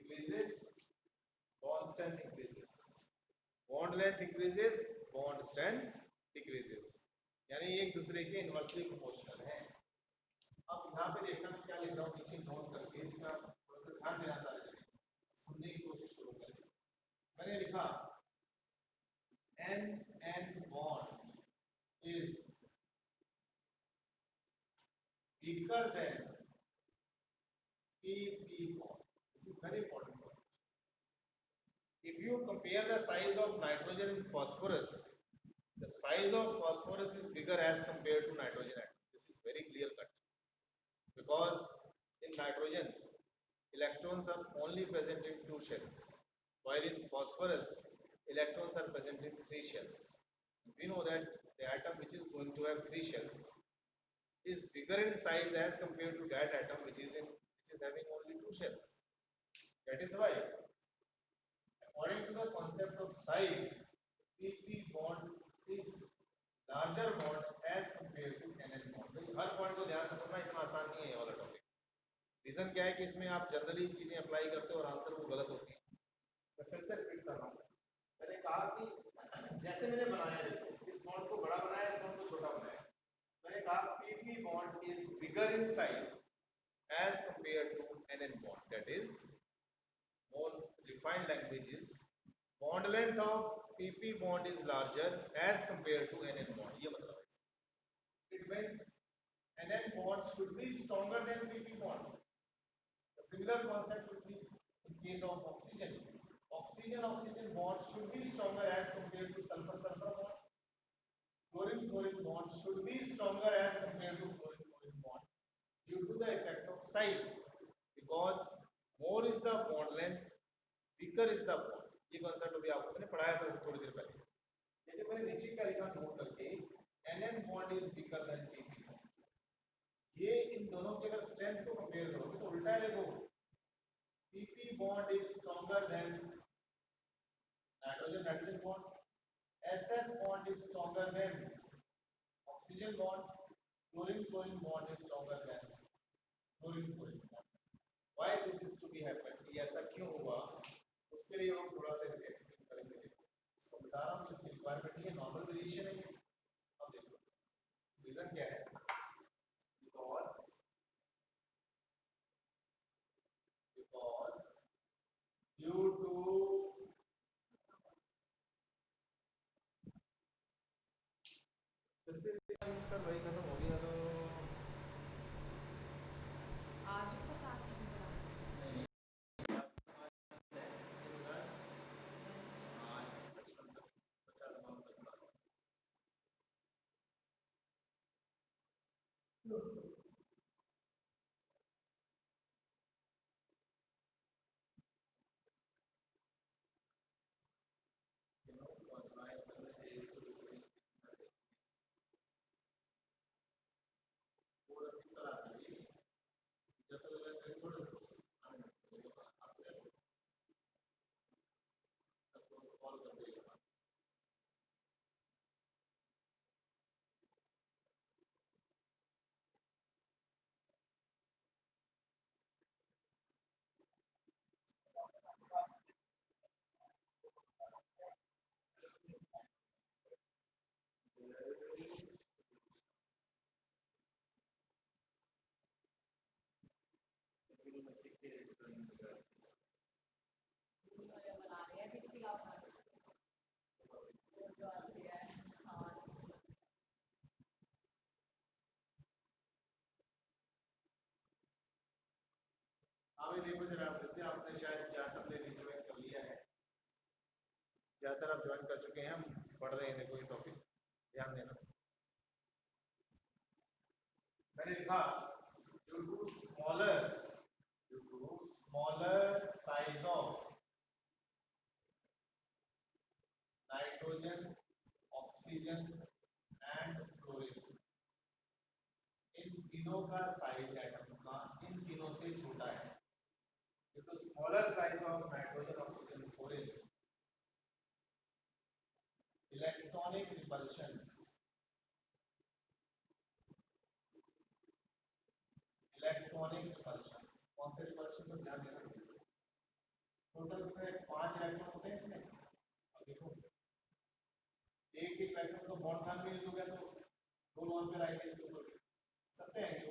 increases, bond strength increases, bond length increases, bond strength decreases, यानी एक दूसरे के इनवर्सली प्रोपोर्शनल है। अब यहाँ पे देखना मैं क्या लिख रहा हूँ नीचे नोट करके, इसका थोड़ा सा ध्यान देना, सारे जगह सुनने की कोशिश करो। मैंने लिखा NN bond is weaker than PP bond. This is very important point. If you compare the size of nitrogen and phosphorus, the size of phosphorus is bigger as compared to nitrogen atom. This is very clear cut, because in nitrogen electrons are only present in 2 shells, while in phosphorus electrons are present in 3 shells. We know that the atom which is going to have 3 shells is bigger in size as compared to that atom which is having only 2 shells. That is why, according to the concept of size, PP bond is larger bond as compared to NN bond. तो हर point को ध्यान से सुनना, इतना आसान नहीं है ये वाला टॉपिक। रीजन क्या है कि इसमें आप जनरली चीजें अप्लाई करते हो और आंसर वो गलत होती है। मैं फिर से रिपीट कर रहा हूँ, मैंने कहा कि जैसे मैंने बनाया है, इस बॉन्ड को बड़ा बनाया, इस बॉन्ड को छोटा बनाया। मैंने कहा PP bond is bigger in size as compared to NN bond. That is, more refined language is bond length of PP bond is larger as compared to NN bond. ये मतलब है, it means NN bond should be stronger than PP bond. The similar concept would be in case of oxygen. Oxygen bond should be stronger as compared to sulfur bond. Chlorine bond should be stronger as compared to chlorine bond due to the effect of size, because more is the bond length, weaker is the bond. ये concept अभी आपको मैंने पढ़ाया था थोड़ी देर पहले, लेकिन मैंने नीचे का लिखा नोट करके, NN bond is weaker than PP bond. ये इन दोनों के अगर स्ट्रेंथ को कंपेयर करोगे तो उल्टा है, देखो PP bond is stronger than nitrogen bond, SS bond is stronger than oxygen bond, chlorine bond is stronger than chlorine bond. Why this is to be happen, ये ऐसा क्यों हुआ, उसके लिए हम थोड़ा सा इसे एक्सप्लेन करेंगे। इसको बता रहा हूँ, इसकी रिक्वायरमेंट नहीं है, नॉर्मल वेरिएशन है। अब देखो रीजन क्या है, because due to फिर से वही खत्म हो गया तो आज 50 अभी देखो जरा, फिर से आपने शायद ज्यादातर ने ज्वाइन कर लिया है, ज्यादातर आप ज्वाइन कर चुके हैं, हम पढ़ रहे हैं, देखो ये टॉपिक ध्यान देना। मैंने लिखा due to smaller size of nitrogen, oxygen and fluorine, इन तीनों का साइज एटम्स का इन तीनों से छोटा है। due to smaller size of nitrogen, oxygen and fluorine, electronic repulsions कौन से रिपल्शन पर ध्यान देना, टोटल पे 5 इलेक्ट्रॉन होते हैं इसमें। अब देखो एक इलेक्ट्रॉन तो बॉन्ड में यूज हो गया तो 2 लोन पे आएंगे इसके ऊपर सब पे आएंगे।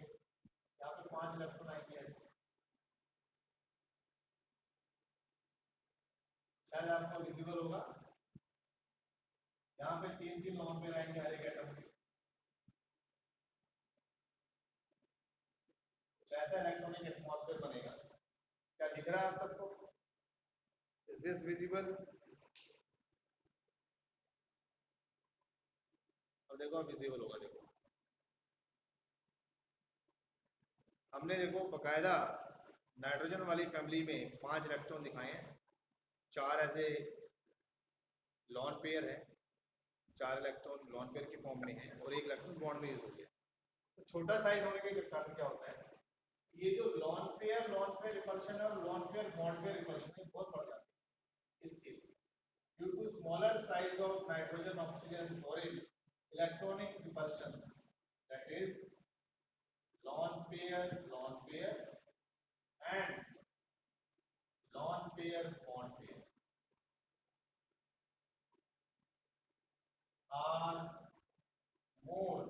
यहाँ पे 5 इलेक्ट्रॉन आएंगे ऐसे। शायद आपको विजिबल होगा, यहाँ पे 3 लोन पे आएंगे हर एक एटम के। ऐसा इलेक्ट्रॉनिक एटमॉस्फेयर बनेगा। क्या दिख रहा है आप सबको? Is this visible? अब देखो विजिबल होगा। देखो हमने देखो बकायदा नाइट्रोजन वाली फैमिली में 5 इलेक्ट्रॉन दिखाए हैं। 4 ऐसे लॉन पेयर है, 4 इलेक्ट्रॉन लॉन पेयर की फॉर्म में है और 1 इलेक्ट्रॉन बॉन्ड में यूज हो गया। तो छोटा साइज होने के कारण क्या होता है, ये जो लॉन पेयर रिपल्शन है और lone pair bond pair repulsion है बहुत बढ़ जाता है इस केस में। Due to smaller size of nitrogen oxygen fluorine electronic repulsions, that is lone pair and lone pair bond pair are more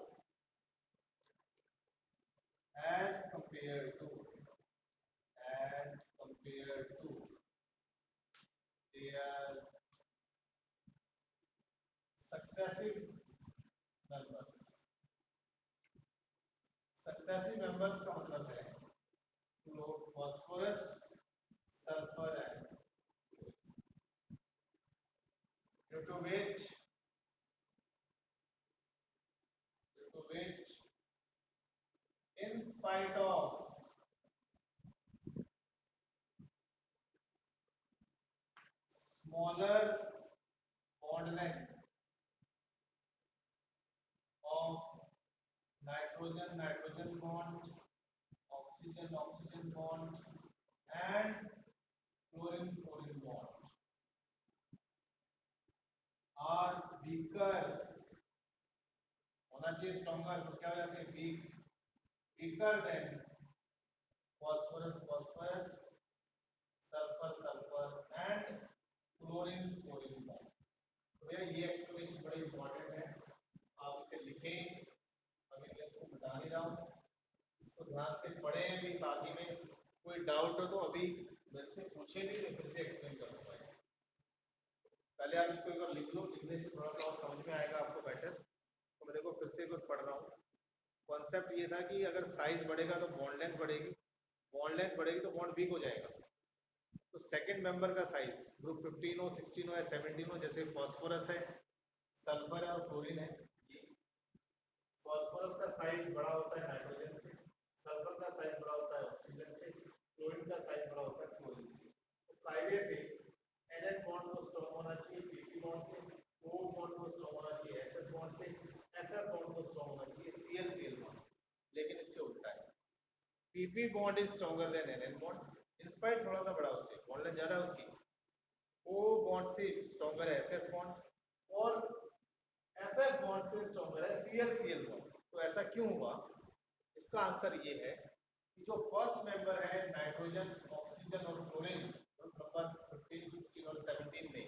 as compared to their successive members. Successive members का मतलब है phosphorus, sulphur and due to which in spite of smaller bond length of nitrogen bond, oxygen bond and chlorine bond are weaker, होना चाहिए stronger, तो क्या हो जाते हैं week, weaker than phosphorus, sulfur and chlorine bond। तो भैया ये एक्सप्लेनेशन बड़ी इंपॉर्टेंट है, आप इसे लिखें। अभी मैं इसको बता नहीं रहा हूँ, इसको ध्यान से पढ़ें भी। साथ ही में कोई डाउट हो तो अभी मेरे से पूछे भी, मैं फिर से एक्सप्लेन करूँगा इसे। पहले आप इसको एक बार लिख लो, लिखने से थोड़ा सा और समझ में आएगा आपको बेटर। तो मैं देखो फिर से कुछ पढ़ रहा हूँ। कॉन्सेप्ट ये था कि अगर साइज बढ़ेगा तो बॉन्ड लेंथ बढ़ेगी, बॉन्ड लेंथ बढ़ेगी तो बॉन्ड वीक हो जाएगा। तो सेकंड मेंबर का साइज ग्रुप 15 हो, 16 हो या 17 हो, जैसे फॉस्फोरस है, सल्फर है और क्लोरीन है। फॉस्फोरस का साइज बड़ा होता है नाइट्रोजन से, सल्फर का साइज बड़ा होता है ऑक्सीजन से, क्लोरीन का साइज बड़ा होता है फ्लोरीन से। तो कायदे से NN बॉन्ड को स्ट्रॉन्ग होना चाहिए PP बॉन्ड से, O बॉन्ड को स्ट्रॉन्ग होना चाहिए SS बॉन्ड से, FF बॉन्ड को स्ट्रॉन्ग होना चाहिए Cl बॉन्ड से। लेकिन इससे उल्टा है, PP bond is stronger than NN bond, in spite थोड़ा सा बड़ा उससे, बॉन्ड लेंथ ज्यादा है उसकी। O बॉन्ड से स्ट्रॉन्गर है SS बॉन्ड और FF बॉन्ड से स्ट्रॉन्गर है Cl बॉन्ड। तो ऐसा क्यों हुआ? इसका आंसर ये है कि जो फर्स्ट मेंबर है नाइट्रोजन, ऑक्सीजन और क्लोरीन, नंबर 15, 16 और 17 में,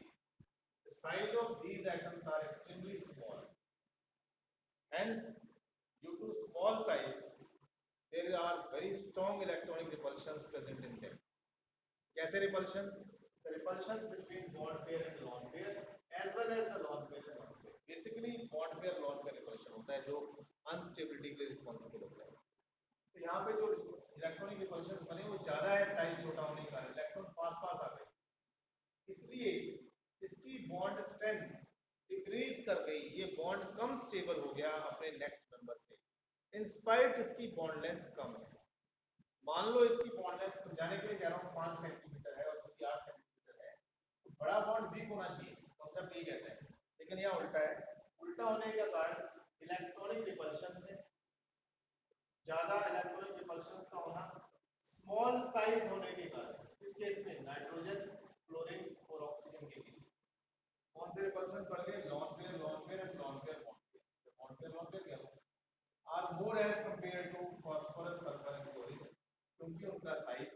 the size of these atoms are extremely small. Hence, due to small size, there are very strong electronic repulsions present in them. कैसे repulsions? The repulsions between bond pair and lone pair, as well as the lone pair and lone pair. Basically, bond pair lone pair repulsion होता है जो instability के लिए responsible होता है। तो यहाँ पे जो इलेक्ट्रॉनिक रिपल्शन बने वो ज्यादा है, साइज छोटा होने के कारण इलेक्ट्रॉन पास आ गए, इसलिए इसकी बॉन्ड स्ट्रेंथ डिक्रीज कर गई, ये बॉन्ड कम स्टेबल हो गया अपने नेक्स्ट मेंबर से, इंस्पाइट इसकी बॉन्ड लेंथ कम है। मान लो इसकी बॉन्ड लेंथ समझाने के लिए कह रहा हूँ 5 सेंटीमीटर है और इसकी 8 सेंटीमीटर है, तो बड़ा बॉन्ड वीक होना चाहिए, कॉन्सेप्ट ये कहता है। लेकिन यहाँ उल्टा है, उल्टा होने के कारण इलेक्ट्रॉनिक रिपल्शन से ज्यादा इलेक्ट्रॉनिक रिपल्शन का होना, स्मॉल साइज होने के कारण, इस केस में नाइट्रोजन, क्लोरीन और ऑक्सीजन के केस कौन से रिपल्शन बढ़ गए? Lone pair and lone pair bond pair are more as compared to phosphorus, sulphur and chlorine, क्योंकि उनका साइज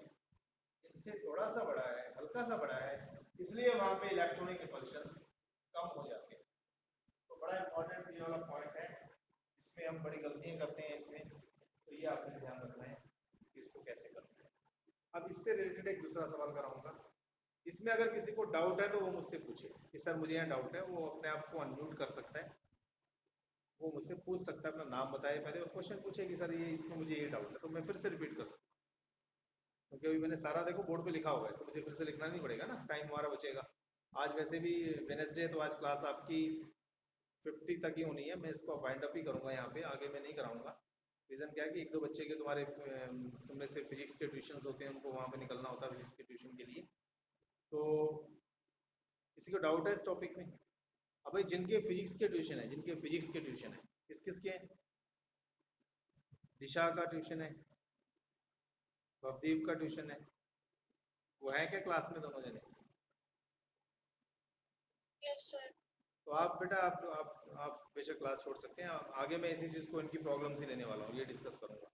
इन इससे थोड़ा सा बड़ा है, हल्का सा बड़ा है, इसलिए वहाँ पे इलेक्ट्रॉनिक रिपल्शंस कम हो जाते हैं। तो बड़ा इंपॉर्टेंट ये वाला पॉइंट है, इसमें हम बड़ी गलतियाँ करते हैं इसमें, तो ये आपने ध्यान रखना है कि इसको कैसे करना है। अब इससे रिलेटेड एक दूसरा सवाल कराऊंगा, इसमें अगर किसी को डाउट है तो वो मुझसे पूछे कि सर मुझे यहाँ डाउट है, वो अपने आप को अनम्यूट कर सकता है, वो मुझसे पूछ सकता है, अपना नाम बताए पहले और क्वेश्चन पूछे कि सर ये इसमें मुझे ये डाउट है, तो मैं फिर से रिपीट कर सकता हूँ, क्योंकि अभी मैंने सारा देखो बोर्ड पे लिखा हुआ है, तो मुझे फिर से लिखना नहीं पड़ेगा ना, टाइम हमारा बचेगा। आज वैसे भी वेडनेसडे है, तो आज क्लास आपकी 50 तक ही होनी है, मैं इसको वाइंड अप ही करूँगा यहाँ पे, आगे मैं नहीं कराऊंगा। रीज़न क्या है कि एक दो बच्चे के तुम्हारे तुम में से फिजिक्स के ट्यूशन्स होते हैं, उनको वहाँ पे निकलना होता है फिजिक्स के ट्यूशन के लिए। तो किसी को डाउट है इस टॉपिक में? अब भाई जिनके फिजिक्स के ट्यूशन है, जिनके फिजिक्स के ट्यूशन है, किस किस के हैं? दिशा का ट्यूशन है, भवदीप का ट्यूशन है, वो है क्या क्लास में दोनों जने? Yes sir. तो आप बेटा आप बेशक क्लास छोड़ सकते हैं, आगे मैं इसी चीज़ को, इनकी प्रॉब्लम्स ही लेने वाला हूँ, ये डिस्कस करूँगा।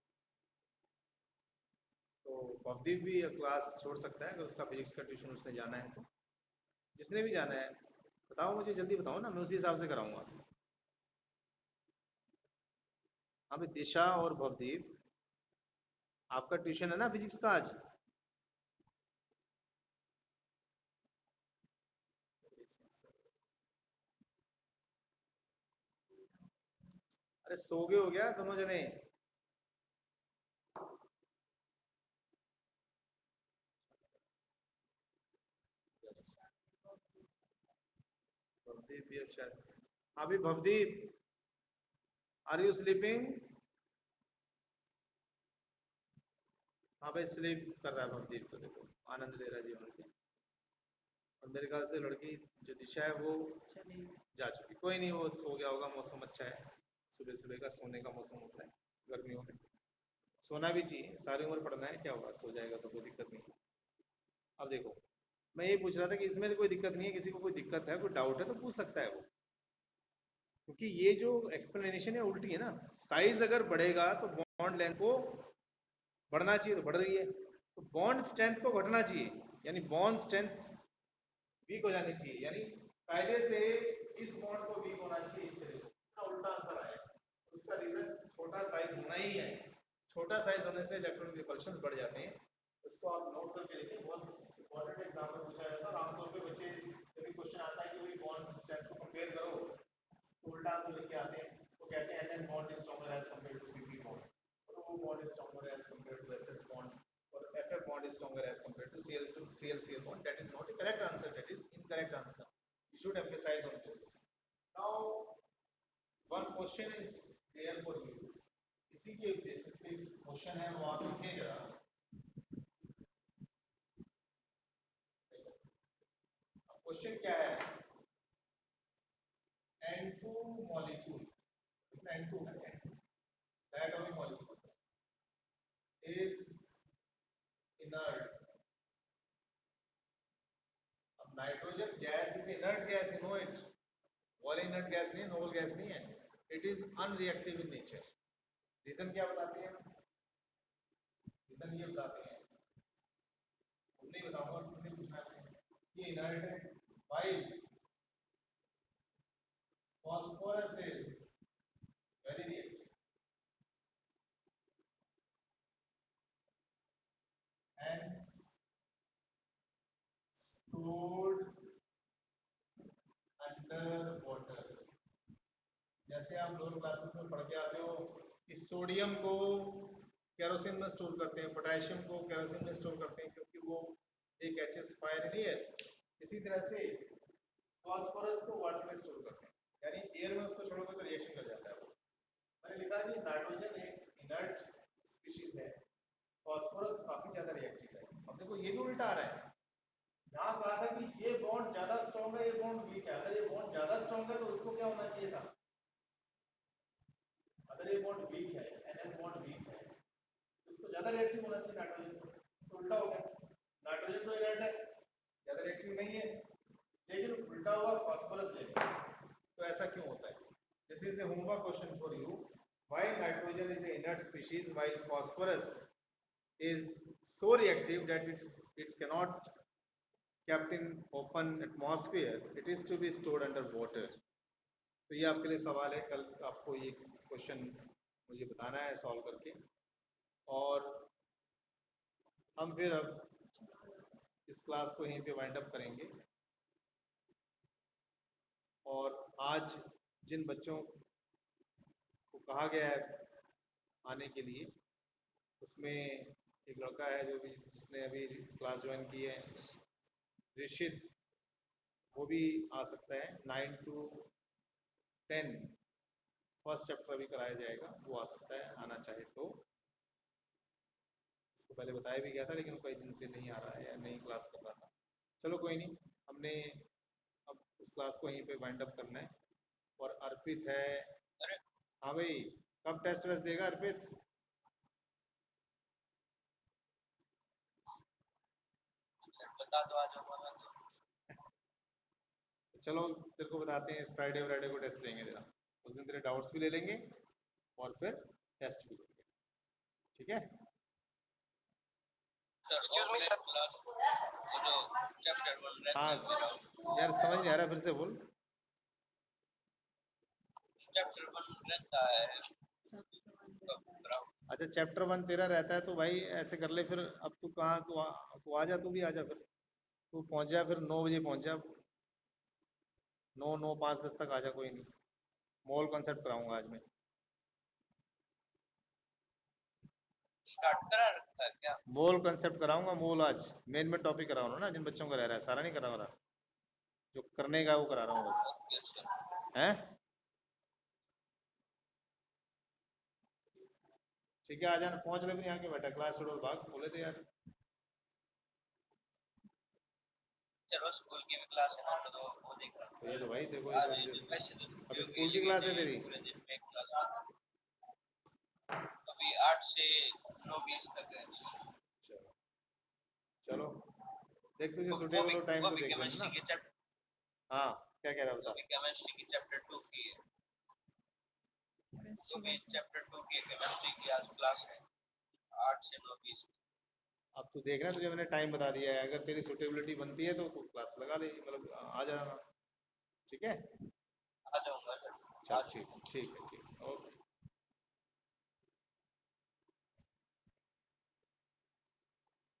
तो भवदीप भी क्लास छोड़ सकता है अगर उसका फिजिक्स का ट्यूशन उसने जाना है तो। जिसने भी जाना है बताओ, मुझे जल्दी बताओ ना, मैं उसी हिसाब से कराऊंगा। हाँ भाई, दिशा और भवदीप, आपका ट्यूशन है ना फिजिक्स का आज? अरे सो गए हो गया दोनों जने? भवदीप भी अब शायद, हाँ भी भवदीप, आर यू स्लीपिंग? हाँ भाई स्लीप कर रहा है भवदीप, तो देखो आनंद ले रहा है जीवन के। और मेरे ख्याल से लड़की जो दिशा है वो चले जा चुकी, कोई नहीं, वो सो गया होगा, मौसम अच्छा है, सुबह सुबह का सोने का मौसम होता है गर्मियों में, सोना भी चाहिए, सारी उम्र पढ़ना है, क्या होगा, सो जाएगा तो कोई दिक्कत नहीं। अब देखो, मैं ये पूछ रहा था कि इसमें तो कोई दिक्कत नहीं है, किसी को कोई दिक्कत है, कोई डाउट है तो पूछ सकता है वो, क्योंकि ये जो एक्सप्लेनेशन है उल्टी है ना। साइज अगर बढ़ेगा तो बॉन्ड लेंथ को बढ़ना चाहिए, तो बढ़ रही है, तो बॉन्ड स्ट्रेंथ को घटना चाहिए, यानी बॉन्ड स्ट्रेंथ वीक हो जानी चाहिए, यानी कायदे से इस बॉन्ड को वीक होना चाहिए, इससे देखो ना उल्टा आंसर आया। उसका रीजन छोटा साइज होना ही है, छोटा साइज होने से इलेक्ट्रॉनिक रिपल्शन बढ़ जाते हैं। उसको आप नोट करके लिखें, बहुत इंपॉर्टेंट एग्जाम्पल पूछा जाता है, और आमतौर पे बच्चे जब भी क्वेश्चन आता है कि भाई बॉन्ड स्ट्रेंथ को कंपेयर करो, तो उल्टा आंसर लिख के आते हैं, वो कहते हैं N bond is stronger as compared to PP bond, और वो bond is stronger as compared to SS bond, or FF bond is stronger as compared to CL bond. That is not a correct answer. That is incorrect answer. You should emphasize on this. Now, one question is there for you. इसी के basis पे question है, वो आप लिखें जरा। Question क्या है? N2 molecule, N2 है, diatomic molecule is inert. अब nitrogen gas is inert gas, you know it, well inert gas नहीं है, नोबल गैस नहीं है, it is unreactive in nature. Reason क्या बताते हैं? रीजन ये बताते हैं, हम नहीं बताऊंगा, किसी पूछना है, ये इनर्ट है, while phosphorus is very reactive, hence stored under water. जैसे आप लोअर क्लासेस में पढ़ के आते हो कि सोडियम को केरोसिन में स्टोर करते हैं, पोटेशियम को केरोसिन में स्टोर करते हैं, क्योंकि वो एक एचएस फायर इन एयर। इसी तरह से फॉस्फोरस को वाटर में स्टोर करते हैं, यानी एयर में उसको छोड़ोगे तो रिएक्शन कर जाता है वो। मैंने लिखा कि नाइट्रोजन एक इनर्ट स्पीशीज है, फॉस्फोरस काफी ज्यादा रिएक्टिव है। अब देखो ये भी उल्टा आ रहा है, यहाँ कहा था कि ये बॉन्ड ज्यादा स्ट्रॉन्ग है, ये बॉन्ड वीक है। अगर ये बॉन्ड ज्यादा स्ट्रॉन्ग है तो उसको क्या होना चाहिए था? अगर ये बॉन्ड वीक है, NN बॉन्ड वीक है, तो उसको ज्यादा रिएक्टिव होना चाहिए नाइट्रोजन को, तो उल्टा हो गया। नाइट्रोजन तो इनर्ट है, ज्यादा रिएक्टिव नहीं है, लेकिन उल्टा हुआ फॉस्फोरस ले लिया, तो ऐसा क्यों होता है? This is the homework question for you, why nitrogen is a inert species while phosphorus is so reactive that it cannot kept in open atmosphere. It is to be stored under water. तो ये आपके लिए सवाल है, कल आपको ये question मुझे बताना है सॉल्व करके। और हम फिर अब इस क्लास को यहीं पे वाइंड अप करेंगे। और आज जिन बच्चों को कहा गया है आने के लिए, उसमें एक लड़का है जो भी जिसने अभी क्लास ज्वाइन की है, ऋषित, वो भी आ सकता है। 9 to 10 फर्स्ट चैप्टर अभी कराया जाएगा, वो आ सकता है आना चाहे तो। उसको पहले बताया भी गया था लेकिन वो कई दिन से नहीं आ रहा है या नहीं क्लास कर रहा था। चलो कोई नहीं, हमने अब इस क्लास को यहीं पे वाइंड अप करना है। और अर्पित है। हाँ भाई, कब टेस्ट वेस्ट देगा अर्पित? बता दो, आ जाऊंगा मैं तो। चलो तेरे को बताते हैं, इस फ्राइडे फ्राइडे को टेस्ट लेंगे तेरा। उस दिन तेरे डाउट्स भी ले लेंगे और फिर टेस्ट भी लेंगे, ठीक है? एक्सक्यूज मी सर, क्लास वो जो चैप्टर 1 रहता हाँ है मेरा, यार समझ नहीं आ रहा, फिर से बोल। चैप्टर 1 रहता है अच्छा चैप्टर 1 तेरा रहता है तो भाई ऐसे कर ले फिर। अब तू कहाँ, तू आ जा, तू भी आ जा, फिर तू पहुँच जा, फिर 9 बजे पहुँच जा। 9, 9, 5, 10 तक आ जा, कोई नहीं। मॉल कॉन्सेप्ट कराऊंगा आज मैं। स्टार्ट करा रखा है क्या? मॉल कॉन्सेप्ट कराऊंगा, मॉल आज मेन में टॉपिक करा रहा हूँ ना, जिन बच्चों का रह रहा है सारा नहीं करा रहा, जो करने का वो करा रहा हूँ बस। Okay sir. हैं? ठीक है, आ जाना, पहुँच ले, फिर यहाँ के बैठा क्लास छोड़ो भाग, बोले थे यार। चलो स्कूल की भी क्लास है ना, तो वो देख रहा हूँ। तो ये तो भाई देखो, आज वैसे तो छुट्टी अभी हो स्कूल गई, की क्लास है लेकिन तेरी? पूरे दिन में एक क्लास है। अभी 8 से 9:20 तक है। चलो चलो, देख तुझे वो सुटेबल भी हो टाइम वो तो भी देख लेना केमिस्ट्री ना। के चैप्टर हाँ क्या कह रहा वो बता। भी केमिस्ट्री की चैप्टर 2 की है। तो भी चैप्टर 2 की केमिस्ट्री की आज क्लास है 8 से 9:20। अब तू देखना, तुझे मैंने टाइम बता दिया है, अगर तेरी सुटेबिलिटी बनती है तो तू क्लास लगा ले, मतलब आ जाना, ठीक है? आ जाऊंगा सर। चल ठीक, ठीक है, ठीक, ओके।